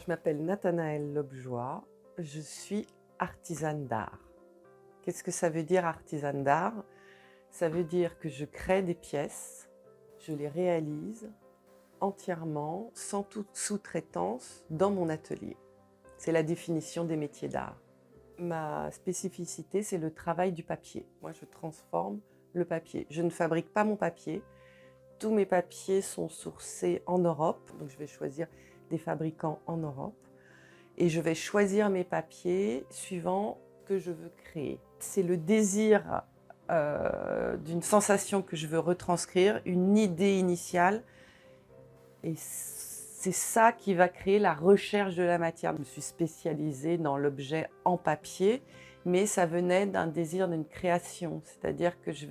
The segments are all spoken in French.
m'appelle Nathanaëlle Lobjoie, je suis artisane d'art. Qu'est-ce que ça veut dire artisane d'art? Ça veut dire que je crée des pièces, je les réalise entièrement, sans toute sous-traitance, dans mon atelier. C'est la définition des métiers d'art. Ma spécificité, c'est le travail du papier. Moi, je transforme le papier. Je ne fabrique pas mon papier. Tous mes papiers sont sourcés en Europe, donc je vais choisir des fabricants en Europe. Et je vais choisir mes papiers suivant ce que je veux créer. C'est le désir d'une sensation que je veux retranscrire, une idée initiale. Et c'est ça qui va créer la recherche de la matière. Je me suis spécialisée dans l'objet en papier, mais ça venait d'un désir d'une création. C'est-à-dire que je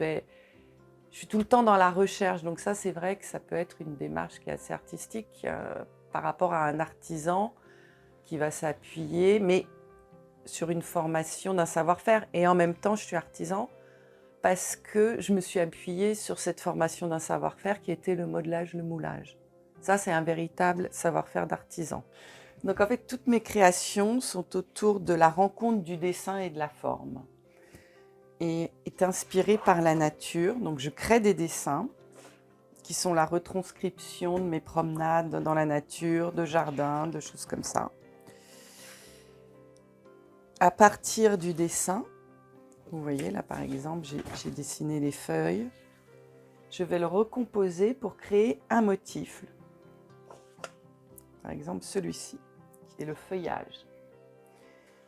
suis tout le temps dans la recherche. Donc ça, c'est vrai que ça peut être une démarche qui est assez artistique par rapport à un artisan qui va s'appuyer, mais sur une formation d'un savoir-faire. Et en même temps, je suis artisan parce que je me suis appuyée sur cette formation d'un savoir-faire qui était le modelage, le moulage. Ça, c'est un véritable savoir-faire d'artisan. Donc en fait, toutes mes créations sont autour de la rencontre du dessin et de la forme. Et est inspirée par la nature. Donc je crée des dessins qui sont la retranscription de mes promenades dans la nature, de jardins, de choses comme ça. À partir du dessin, vous voyez là par exemple, j'ai dessiné les feuilles. Je vais le recomposer pour créer un motif. Par exemple celui-ci, qui est le feuillage.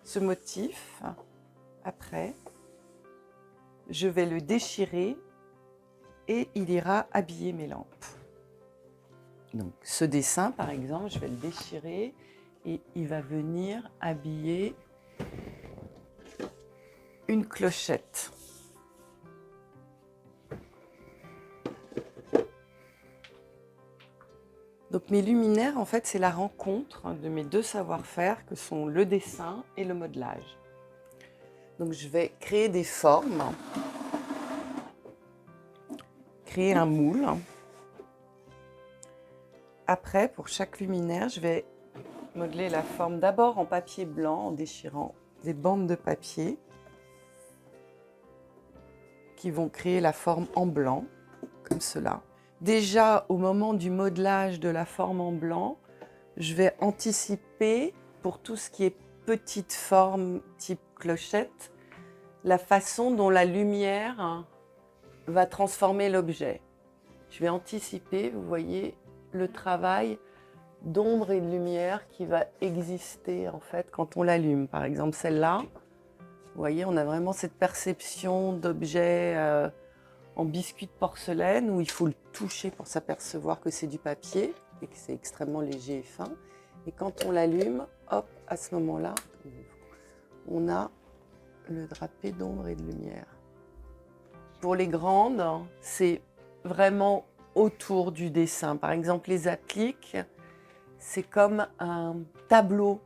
Ce motif, après, je vais le déchirer et il ira habiller mes lampes. Donc ce dessin par exemple, je vais le déchirer et il va venir habiller une clochette. Donc mes luminaires, en fait, c'est la rencontre de mes deux savoir-faire que sont le dessin et le modelage. Donc je vais créer des formes, créer un moule. Après, pour chaque luminaire, je vais modeler la forme d'abord en papier blanc en déchirant des bandes de papier qui vont créer la forme en blanc, comme cela. Déjà, au moment du modelage de la forme en blanc, je vais anticiper, pour tout ce qui est petite forme type clochette, la façon dont la lumière va transformer l'objet. Je vais anticiper, vous voyez, le travail d'ombre et de lumière qui va exister en fait quand on l'allume. Par exemple, celle-là, vous voyez, on a vraiment cette perception d'objet en biscuit de porcelaine où il faut le toucher pour s'apercevoir que c'est du papier et que c'est extrêmement léger et fin. Et quand on l'allume, hop, à ce moment-là, on a le drapé d'ombre et de lumière. Pour les grandes, c'est vraiment autour du dessin. Par exemple, les appliques, c'est comme un tableau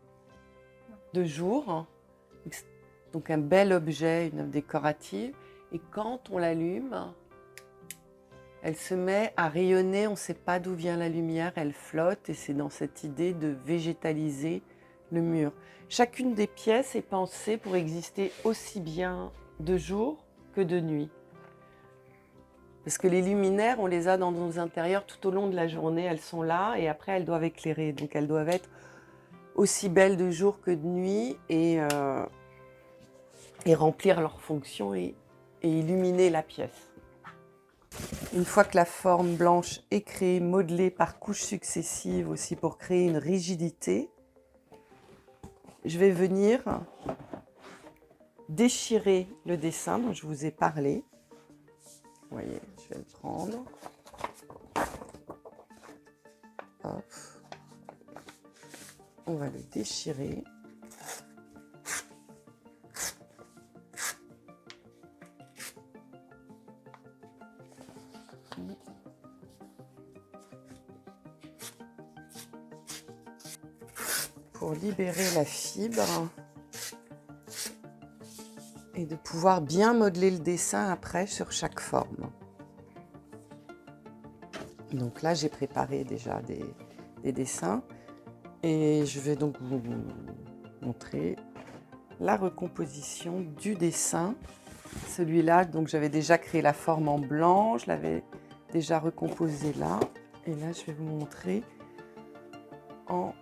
de jour, donc un bel objet, une œuvre décorative. Et quand on l'allume, elle se met à rayonner, on ne sait pas d'où vient la lumière, elle flotte et c'est dans cette idée de végétaliser le mur. Chacune des pièces est pensée pour exister aussi bien de jour que de nuit. Parce que les luminaires, on les a dans nos intérieurs tout au long de la journée, elles sont là et après elles doivent éclairer. Donc elles doivent être aussi belles de jour que de nuit et remplir leur fonction et illuminer la pièce. Une fois que la forme blanche est créée, modelée par couches successives aussi pour créer une rigidité, je vais venir déchirer le dessin dont je vous ai parlé. Vous voyez, je vais le prendre. Hop. On va le déchirer. Pour libérer la fibre et de pouvoir bien modeler le dessin après sur chaque forme. Donc là, j'ai préparé déjà des dessins Et je vais donc vous montrer la recomposition du dessin. Celui-là, donc j'avais déjà créé la forme en blanc, je l'avais déjà recomposé là. Et là, je vais vous montrer en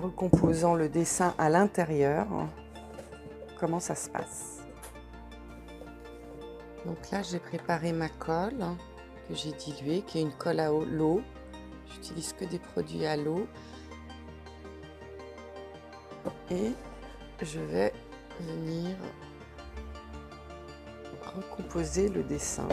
recomposant le dessin à l'intérieur, comment ça se passe. Donc là, j'ai préparé ma colle que j'ai diluée, qui est une colle à l'eau. J'utilise que des produits à l'eau. Et je vais venir recomposer le dessin.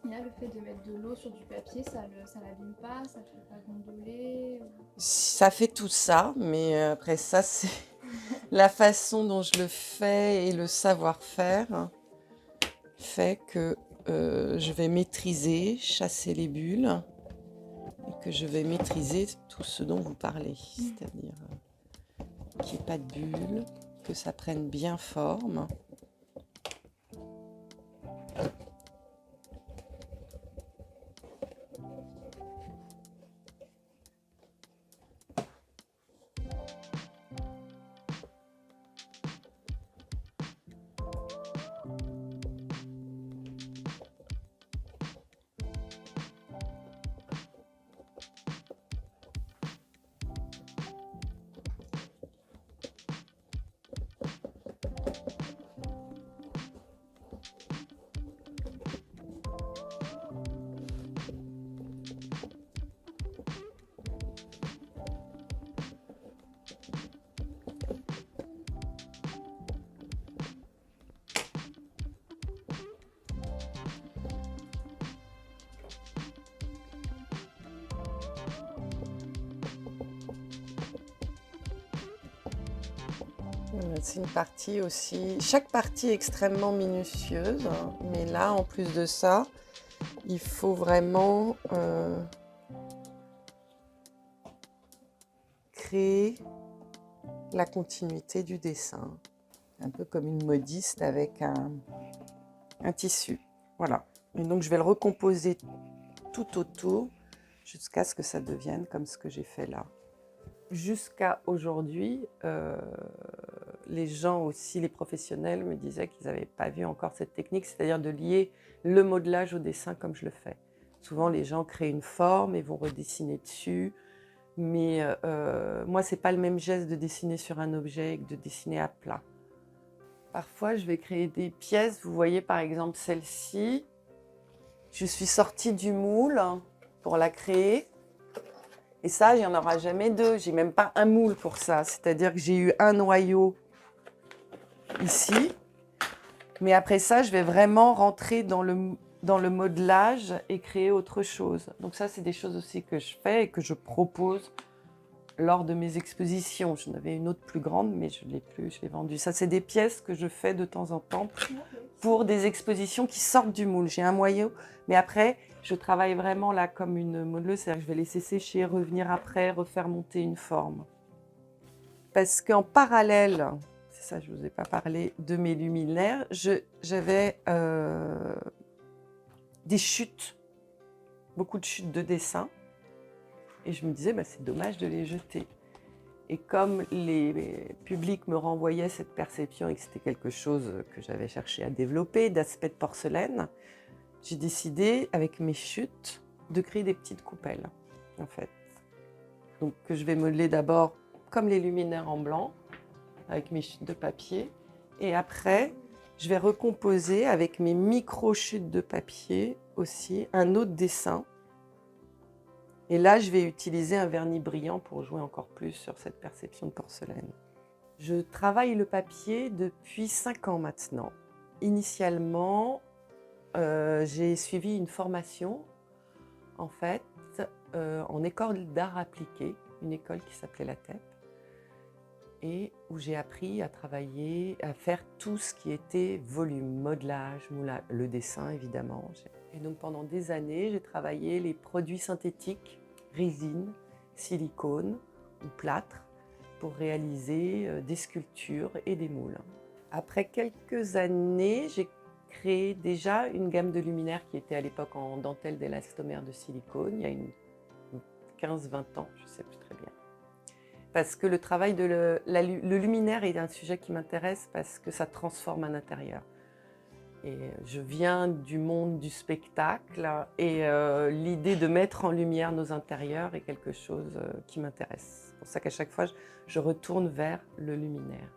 Là, le fait de mettre de l'eau sur du papier, ça l'abîme pas, ça fait pas gondoler. Ça fait tout ça, mais après ça, c'est la façon dont je le fais et le savoir-faire fait que je vais maîtriser, chasser les bulles, et que je vais maîtriser tout ce dont vous parlez, c'est-à-dire qu'il n'y ait pas de bulles, que ça prenne bien forme. C'est une partie aussi, chaque partie est extrêmement minutieuse, mais là, en plus de ça, il faut vraiment créer la continuité du dessin, un peu comme une modiste avec un tissu. Voilà. Et donc, je vais le recomposer tout autour jusqu'à ce que ça devienne comme ce que j'ai fait là. Jusqu'à aujourd'hui, les gens aussi, les professionnels, me disaient qu'ils n'avaient pas vu encore cette technique, c'est-à-dire de lier le modelage au dessin comme je le fais. Souvent, les gens créent une forme et vont redessiner dessus, mais moi, ce n'est pas le même geste de dessiner sur un objet que de dessiner à plat. Parfois, je vais créer des pièces. Vous voyez, par exemple, celle-ci. Je suis sortie du moule pour la créer. Et ça, il n'y en aura jamais deux. J'ai même pas un moule pour ça. C'est-à-dire que j'ai eu un noyau ici. Mais après ça, je vais vraiment rentrer dans le modelage et créer autre chose. Donc ça, c'est des choses aussi que je fais et que je propose lors de mes expositions. J'en avais une autre plus grande, mais je ne l'ai plus, je l'ai vendue. Ça, c'est des pièces que je fais de temps en temps pour des expositions qui sortent du moule. J'ai un noyau, mais après, je travaille vraiment là comme une modeleuse, c'est-à-dire que je vais laisser sécher, revenir après, refaire monter une forme. Parce qu'en parallèle, c'est ça, je ne vous ai pas parlé de mes luminaires, j'avais des chutes, beaucoup de chutes de dessin, et je me disais, c'est dommage de les jeter. Et comme les publics me renvoyaient cette perception et que c'était quelque chose que j'avais cherché à développer, d'aspect de porcelaine, j'ai décidé, avec mes chutes, de créer des petites coupelles, en fait. Donc, que je vais modeler d'abord comme les luminaires en blanc, avec mes chutes de papier. Et après, Je vais recomposer avec mes micro-chutes de papier aussi un autre dessin. Et là, je vais utiliser un vernis brillant pour jouer encore plus sur cette perception de porcelaine. Je travaille le papier depuis 5 ans maintenant. Initialement, j'ai suivi une formation en fait en école d'art appliqué, une école qui s'appelait la TEP, et où j'ai appris à travailler, à faire tout ce qui était volume, modelage, moulage, le dessin évidemment. Et donc pendant des années, j'ai travaillé les produits synthétiques, résine, silicone ou plâtre, pour réaliser des sculptures et des moules. Après quelques années, j'ai créé déjà une gamme de luminaires qui était à l'époque en dentelle d'élastomère de silicone, il y a une 15-20 ans, je ne sais plus très bien. Parce que le travail le luminaire est un sujet qui m'intéresse parce que ça transforme un intérieur. Et je viens du monde du spectacle et l'idée de mettre en lumière nos intérieurs est quelque chose qui m'intéresse. C'est pour ça qu'à chaque fois, je retourne vers le luminaire.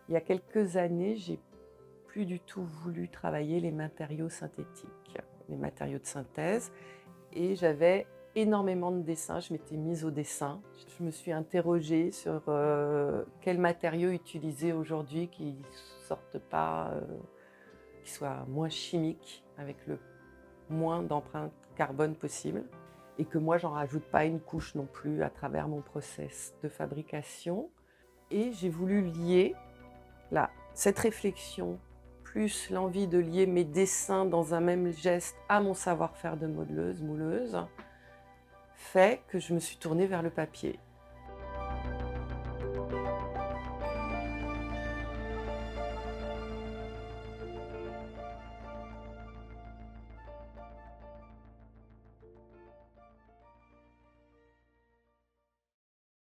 Il y a quelques années, j'ai plus du tout voulu travailler les matériaux synthétiques, les matériaux de synthèse, et j'avais énormément de dessins, je m'étais mise au dessin. Je me suis interrogée sur quels matériaux utiliser aujourd'hui qui ne sortent pas, qui soient moins chimiques, avec le moins d'empreinte carbone possible, et que moi, j'en rajoute pas une couche non plus à travers mon process de fabrication. Et j'ai voulu lier là, cette réflexion, plus l'envie de lier mes dessins dans un même geste à mon savoir-faire de modeleuse, mouleuse, fait que je me suis tournée vers le papier.